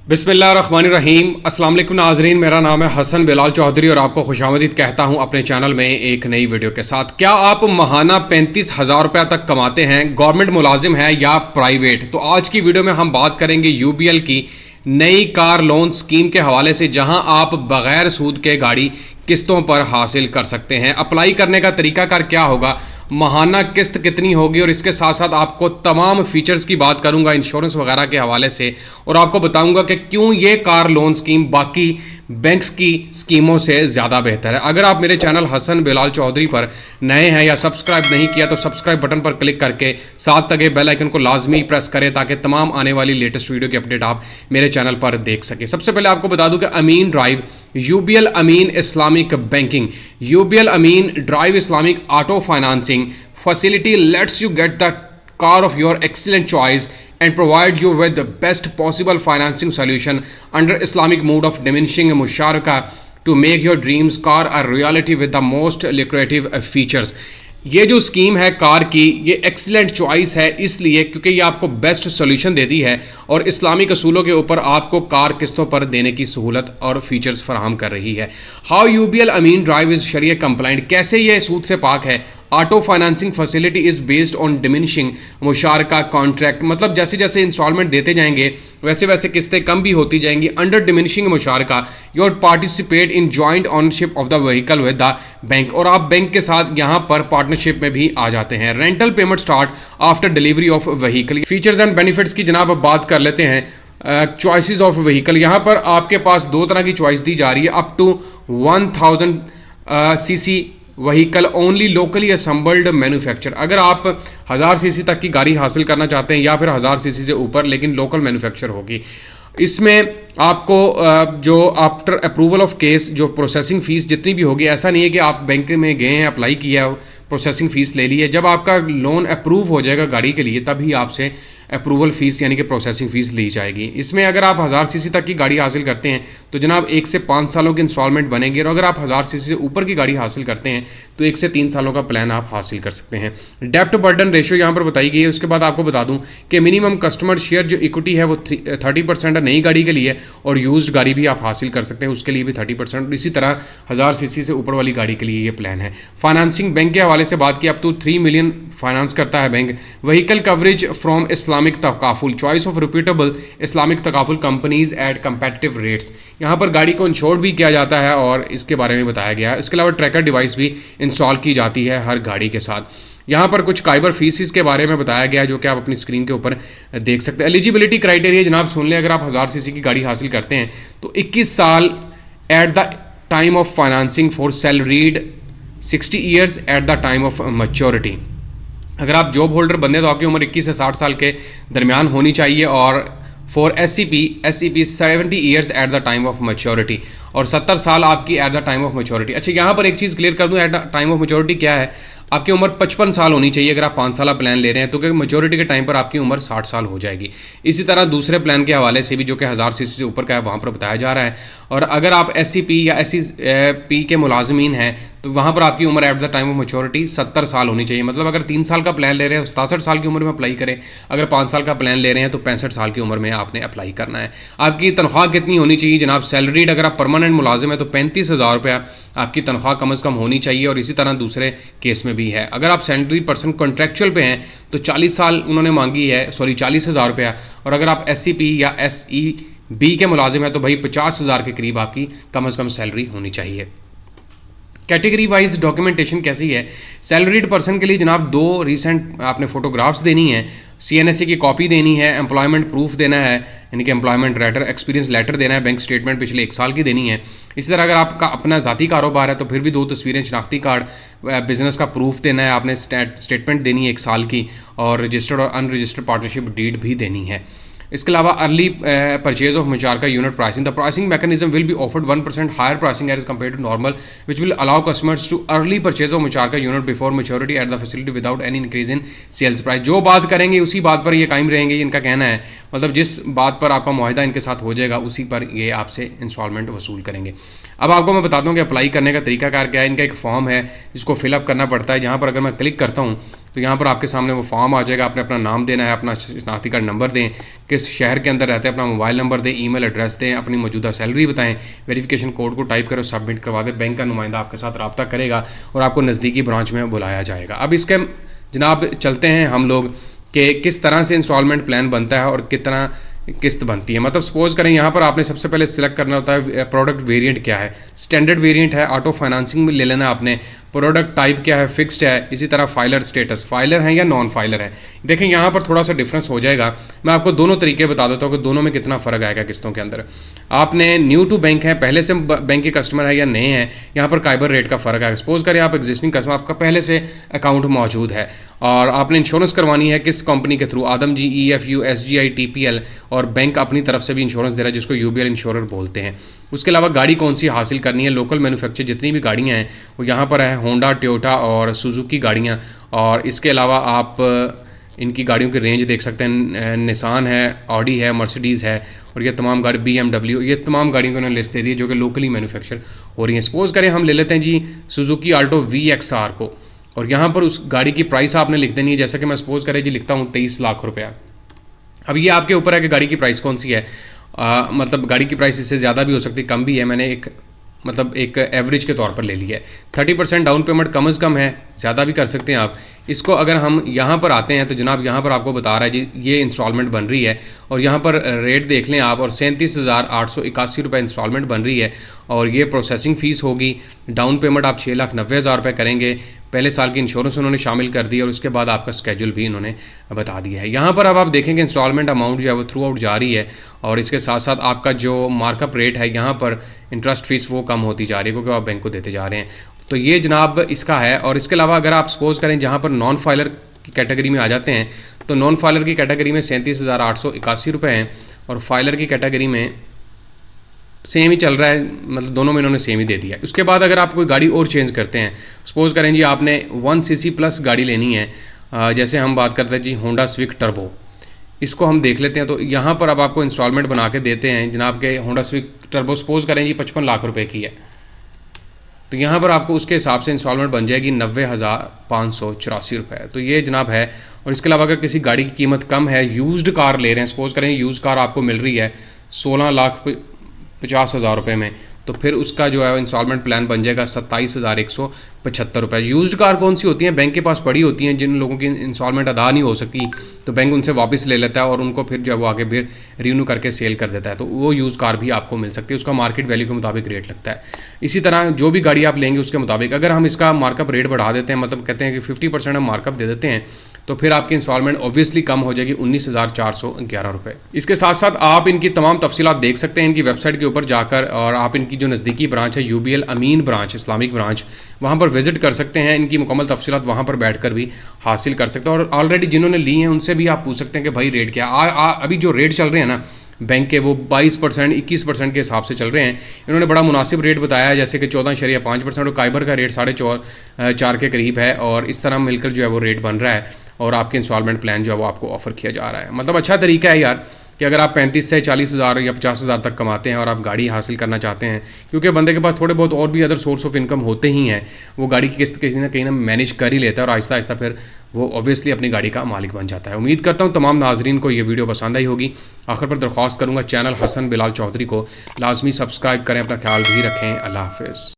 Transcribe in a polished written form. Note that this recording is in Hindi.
बिस्मिल्लाहिर्रहमानिर्रहीम। अस्सलाम वालेकुम नाज़रीन, मेरा नाम है हसन बिलाल चौधरी और आपको खुशामदीद कहता हूं अपने चैनल में एक नई वीडियो के साथ। क्या आप महाना 35,000 रुपया तक कमाते हैं, गवर्नमेंट मुलाजिम हैं या प्राइवेट? तो आज की वीडियो में हम बात करेंगे यूबीएल की नई कार लोन स्कीम के हवाले से, जहां आप बगैर सूद के गाड़ी किस्तों पर हासिल कर सकते हैं। अप्लाई करने का तरीकाकार क्या होगा, माहाना किस्त कितनी होगी, और इसके साथ साथ आपको तमाम फीचर्स की बात करूंगा इंश्योरेंस वगैरह के हवाले से, और आपको बताऊंगा कि क्यों ये कार लोन स्कीम बाकी बैंक्स की स्कीमों से ज़्यादा बेहतर है। अगर आप मेरे चैनल हसन बिलाल चौधरी पर नए हैं या सब्सक्राइब नहीं किया तो सब्सक्राइब बटन पर क्लिक करके साथ लगे बेल आइकन को लाजमी प्रेस करें ताकि तमाम आने वाली लेटेस्ट वीडियो की अपडेट आप मेरे चैनल पर देख सकें। सबसे पहले आपको बता दूं कि Ameen drive UBL Ameen Islamic banking, UBL Ameen drive Islamic auto financing facility lets you get the car of your excellent choice and provide you with the best possible financing solution under Islamic mode of diminishing musharaka to make your dreams car a reality with the most lucrative features। ये जो स्कीम है कार की, ये एक्सीलेंट चॉइस है इसलिए क्योंकि ये आपको बेस्ट सोल्यूशन देती है और इस्लामिक असूलों के ऊपर आपको कार किस्तों पर देने की सहूलत और फीचर्स फराहम कर रही है। How UBL Ameen drive is शरिया कंप्लाइंट, कैसे ये सूद से पाक है। Auto financing facility is based on diminishing मुशारका कॉन्ट्रैक्ट, मतलब जैसे जैसे इंस्टॉलमेंट देते जाएंगे वैसे वैसे किस्तें कम भी होती जाएंगी। अंडर डिमिनिशिंग मुशारका your participate in joint ownership of the vehicle with the bank, और आप बैंक के साथ यहाँ पर पार्टनरशिप में भी आ जाते हैं। Rental payment start after delivery of vehicle. Features and benefits की जनाब अब बात कर लेते हैं। चॉइसेस ऑफ व्हीकल, यहाँ पर आपके पास दो तरह की चॉइस दी जा रही है। Up to 1000 cc vehicle only locally assembled manufacture, अगर आप 1000 सीसी तक की गाड़ी हासिल करना चाहते हैं या फिर 1000 सीसी से ऊपर लेकिन लोकल मैन्युफैक्चर होगी। इसमें आपको जो आफ्टर अप्रूवल ऑफ केस जो प्रोसेसिंग फ़ीस जितनी भी होगी, ऐसा नहीं है कि आप बैंक में गए हैं, अप्लाई किया, प्रोसेसिंग फ़ीस ले ली है। जब आपका लोन अप्रूव हो जाएगा गाड़ी के लिए तभी आपसे अप्रूवल फ़ीस यानी कि प्रोसेसिंग फ़ीस ली जाएगी। इसमें अगर आप 1000 सीसी तक की गाड़ी हासिल करते हैं तो जनाब 1 से 5 सालों की इंस्टॉलमेंट बनेगी, और अगर आप 1000 सीसी से ऊपर की गाड़ी हासिल करते हैं तो 1 से 3 सालों का प्लान आप हासिल कर सकते हैं। डेप्ट बर्डन रेशियो यहाँ पर बताई गई है। उसके बाद आपको बता दूँ कि मिनिमम कस्टमर शेयर जो इक्विटी है वो 30% है नई गाड़ी के लिए, और यूज्ड गाड़ी भी आप हासिल कर सकते हैं उसके लिए भी 30%। इसी तरह 1000 सीसी से ऊपर वाली गाड़ी के लिए ये प्लान है। फाइनेंसिंग बैंक के हवाले से बात की, अप टू 3 मिलियन फाइनेंस करता है bank. Vehicle coverage from Islamic तकाफुल, चॉइस ऑफ रिपीटेबल इस्लामिक तकाफुल कंपनीज एट कंपेटिटिव रेट्स, यहाँ पर गाड़ी को इंश्योर भी किया जाता है और इसके बारे में बताया गया है। इसके अलावा ट्रैकर डिवाइस भी इंस्टॉल की जाती है हर गाड़ी के साथ। यहाँ पर कुछ काइबर फीसिस के बारे में बताया गया है जो कि आप अपनी स्क्रीन के ऊपर देख सकते हैं। एलिजिबिलिटी क्राइटेरिया जनाब सुन लें, अगर आप 1000 सीसी की गाड़ी हासिल करते हैं तो 21 साल at the time of financing for salaried, 60 years at the time of maturity. अगर आप जॉब होल्डर बंदे तो आपकी उम्र 21 से 60 साल के दरमियान होनी चाहिए, और for SCP 70 years at the time of maturity, और 70 साल आपकी at the time of maturity. अच्छा, यहाँ पर एक चीज़ क्लियर कर दूँ, at the time of maturity क्या है। आपकी उम्र 55 साल होनी चाहिए अगर आप 5 साल प्लान ले रहे हैं, तो क्योंकि मैच्योरिटी के टाइम पर आपकी उम्र 60 साल हो जाएगी। इसी तरह दूसरे प्लान के हवाले से भी जो कि 1000 सीसी से ऊपर का है वहाँ पर बताया जा रहा है, और अगर आप एससीपी या एससीपी के मुलाजमीन हैं तो वहाँ पर आपकी उम्र at the time of maturity 70 साल होनी चाहिए। मतलब अगर 3 साल का प्लान ले रहे हैं 67 साल की उम्र में अप्लाई करें, अगर 5 साल का प्लान ले रहे हैं तो 65 साल की उम्र में आपने अप्लाई करना है। आपकी तनख्वाह कितनी होनी चाहिए जनाब, सैलरीड अगर आप परमानेंट मुलाजिम है तो 35,000 रुपया आपकी तनख्वाह कम अज़ कम होनी चाहिए, और इसी तरह दूसरे केस में भी है। अगर आप सैलरी पर्सन कॉन्ट्रैक्चुअल पे हैं तो 40 साल उन्होंने मांगी है, 40,000 रुपया, और अगर आप एससीपी या एसईबी के मुलाजिम है तो भाई 50,000 के करीब आपकी कम अज़ कम सैलरी होनी चाहिए। कैटेगरी वाइज डॉक्यूमेंटेशन कैसी है, सैलरीड पर्सन के लिए जनाब 2 रिसेंट आपने फोटोग्राफ्स देनी है, सीएनएसए की कॉपी देनी है, एम्प्लॉयमेंट प्रूफ देना है यानी कि एम्प्लॉयमेंट लेटर, एक्सपीरियंस लेटर देना है, बैंक स्टेटमेंट पिछले 1 साल की देनी है। इसी तरह अगर आपका अपना ज़ाती कारोबार है तो फिर भी 2 तस्वीरें, शनाख्ती कार्ड, बिजनेस का प्रूफ देना है, आपने स्टेटमेंट देनी है 1 साल की, और रजिस्टर्ड और अनरजिस्टर्ड पार्टनरशिप डीड भी देनी है। इसके अलावा अर्ली परचेज ऑफ मुशारका unit pricing, the pricing mechanism will be offered 1% higher pricing as compared to normal which will allow customers to early purchase of मुशारका unit before maturity at the facility without any increase in sales price. जो बात करेंगे उसी बात पर ये कायम रहेंगे, इनका कहना है, मतलब जिस बात पर आपका मुआहिदा इनके साथ हो जाएगा उसी पर ये आपसे इंस्टॉलमेंट वसूल करेंगे। अब आपको मैं बताता हूँ कि अप्लाई करने का तरीकाकार क्या है। इनका एक फॉर्म है, इसको फिलअप करना पड़ता है, जहाँ पर अगर मैं क्लिक करता हूँ तो यहाँ पर आपके सामने वो फॉर्म आ जाएगा, आपने अपना नाम देना है, अपना शनाख्ती कार्ड नंबर दें, किस शहर के अंदर रहते हैं अपना मोबाइल नंबर दें, ईमेल एड्रेस दें, अपनी मौजूदा सैलरी बताएं, वेरिफिकेशन कोड को टाइप करो, सबमिट करवा दें। बैंक का नुमाइंदा आपके साथ रब्ता करेगा और आपको नज़दीकी ब्रांच में बुलाया जाएगा। अब इसके जनाब चलते हैं हम लोग कि किस तरह से इंस्टॉलमेंट प्लान बनता है और कितना किस्त बनती है। मतलब सपोज करें यहाँ पर आपने सबसे पहले सिलेक्ट करना होता है प्रोडक्ट वेरिएंट क्या है, स्टैंडर्ड वेरिएंट है, ऑटो फाइनेंसिंग में ले लेना आपने, प्रोडक्ट टाइप क्या है, फिक्स्ड है, इसी तरह फाइलर स्टेटस, फाइलर है या नॉन फाइलर है। देखें यहाँ पर थोड़ा सा डिफरेंस हो जाएगा, मैं आपको दोनों तरीके बता देता हूँ कि दोनों में कितना फ़र्क आएगा किस्तों के अंदर। आपने न्यू टू बैंक है, पहले से बैंक के कस्टमर है या नए हैं, यहाँ पर काइबर रेट का फ़र्क आएगा। सपोज करें आप एग्जिस्टिंग कस्टमर, आपका पहले से अकाउंट मौजूद है और आपने इंश्योरेंस करवानी है किस कंपनी के थ्रू, आदम जी, EFU, SGI, TPL, और बैंक अपनी तरफ से भी इंश्योरेंस दे रहा है जिसको UBL इंश्योरर बोलते हैं। उसके अलावा गाड़ी कौन सी हासिल करनी है, लोकल मैन्युफैक्चर जितनी भी गाड़ियाँ हैं वो यहाँ पर है, होंडा, टोयोटा और सुजुकी गाड़ियाँ। और इसके अलावा आप इनकी गाड़ियों की रेंज देख सकते हैं, निसान है, ऑडी है, मर्सिडीज़ है और ये तमाम गाड़ी BMW, ये तमाम गाड़ियों को उन्होंने लिस्ट दे दी है जो कि लोकली मैन्युफैक्चर हो रही हैं। सपोज़ करें हम ले लेते हैं जी सुजुकी आल्टो VXR को, और यहाँ पर उस गाड़ी की प्राइस आपने लिख देनी है। जैसा कि मैं सपोज़ करें जी लिखता हूँ 23 लाख रुपया। अब ये आपके ऊपर है कि गाड़ी की प्राइस कौन सी है, मतलब गाड़ी की प्राइस इससे ज़्यादा भी हो सकती है, कम भी है। मैंने एक एवरेज के तौर पर ले लिया है। 30% डाउन पेमेंट कम से कम है, ज़्यादा भी कर सकते हैं आप। इसको अगर हम यहाँ पर आते हैं तो जनाब यहाँ पर आपको बता रहा है जी ये इंस्टॉलमेंट बन रही है और यहाँ पर रेट देख लें आप, और 37,881 रुपये इंस्टॉलमेंट बन रही है और ये प्रोसेसिंग फ़ीस होगी। डाउन पेमेंट आप 6,90,000 रुपये करेंगे, पहले साल की इंश्योरेंस उन्होंने शामिल कर दी और उसके बाद आपका स्केड्यूल भी इन्होंने बता दिया है। यहाँ पर अब आप देखेंगे इंस्टॉलमेंट अमाउंट जो है वो थ्रू आउट जा रही है और इसके साथ साथ आपका जो मार्कअप रेट है यहाँ पर इंटरेस्ट फीस वो कम होती जा रही है क्योंकि आप बैंक को देते जा रहे हैं। तो ये जनाब इसका है। और इसके अलावा अगर आप सपोज़ करें जहाँ पर नॉन फाइलर की कैटेगरी में आ जाते हैं तो नॉन फाइलर की कैटेगरी में 37,881 रुपये हैं और फाइलर की कैटेगरी में सेम ही चल रहा है, मतलब दोनों में इन्होंने सेम ही दे दिया है। उसके बाद अगर आप कोई गाड़ी और चेंज करते हैं, सपोज़ करें जी आपने 1cc प्लस गाड़ी लेनी है, जैसे हम बात करते हैं जी होंडा स्विक टर्बो, इसको हम देख लेते हैं। तो यहाँ पर अब आपको इंस्टॉलमेंट बना के देते हैं जनाब के होंडा स्विक टर्बो सपोज़ करें जी 55 लाख रुपए की है, तो यहाँ पर आपको उसके हिसाब से इंस्टॉलमेंट बन जाएगी 90,584 रुपये। तो ये जनाब है। और इसके अलावा अगर किसी गाड़ी की कीमत कम है, यूज्ड कार ले रहे हैं, सपोज़ करें यूज्ड कार आपको मिल रही है 16,50,000 रुपये में, तो फिर उसका जो है इंस्टॉलमेंट प्लान बन जाएगा 27,175 रुपये। यूज्ड कार कौन सी होती हैं, बैंक के पास पड़ी होती हैं, जिन लोगों की इंस्टॉलमेंट अदा नहीं हो सकी तो बैंक उनसे वापस ले लेता है और उनको फिर जो है वो आगे फिर रिन्यू करके सेल कर देता है। तो वो यूज़ कार भी आपको मिल सकती है, उसका मार्केट वैल्यू के मुताबिक रेट लगता है। इसी तरह जो भी गाड़ी आप लेंगे उसके मुताबिक अगर हम इसका मार्कअप रेट बढ़ा देते हैं, मतलब कहते हैं कि 50% हम मार्कअप दे देते हैं, तो फिर आपकी इंस्टॉलमेंट ऑब्वियसली कम हो जाएगी 19,411 रुपये। इसके साथ साथ आप इनकी तमाम तफसीलात देख सकते हैं इनकी वेबसाइट के ऊपर जाकर, और आप इनकी जो नज़दीकी ब्रांच है UBL अमीन ब्रांच, इस्लामिक ब्रांच, वहाँ पर विजिट कर सकते हैं। इनकी मुकम्मल तफसीलात वहाँ पर बैठ कर भी हासिल कर सकते हैं और ऑलरेडी जिन्होंने ली हैं उनसे भी आप पूछ सकते हैं कि भाई रेट क्या अभी जो रेट चल रहे हैं ना बैंक के, वो 22% 21% के हिसाब से चल रहे हैं। इन्होंने बड़ा मुनासिब रेट बताया है, जैसे कि 14.5% और काइबर का रेट 4.5 के करीब है, और इस तरह मिलकर जो है वो रेट बन रहा है और आपके इंस्टॉलमेंट प्लान जो है वो आपको ऑफर किया जा रहा है। मतलब अच्छा तरीका है यार कि अगर आप 35 से 40,000 या 50,000 तक कमाते हैं और आप गाड़ी हासिल करना चाहते हैं, क्योंकि बंदे के पास थोड़े बहुत और भी अदर सोर्स ऑफ इनकम होते ही हैं, वो गाड़ी की किस्त कहीं ना मैनेज कर ही लेता है और आहिस्ता आहिस्ता फिर वो ऑब्वियसली अपनी गाड़ी का मालिक बन जाता है। उम्मीद करता हूँ तमाम नाजरीन को ये वीडियो पसंद आई होगी। आखिर पर दरख्वास्त करूँगा चैनल हसन बिलाल चौधरी को लाजमी सब्सक्राइब करें, अपना ख्याल भी रखें। अल्लाह हाफिज़।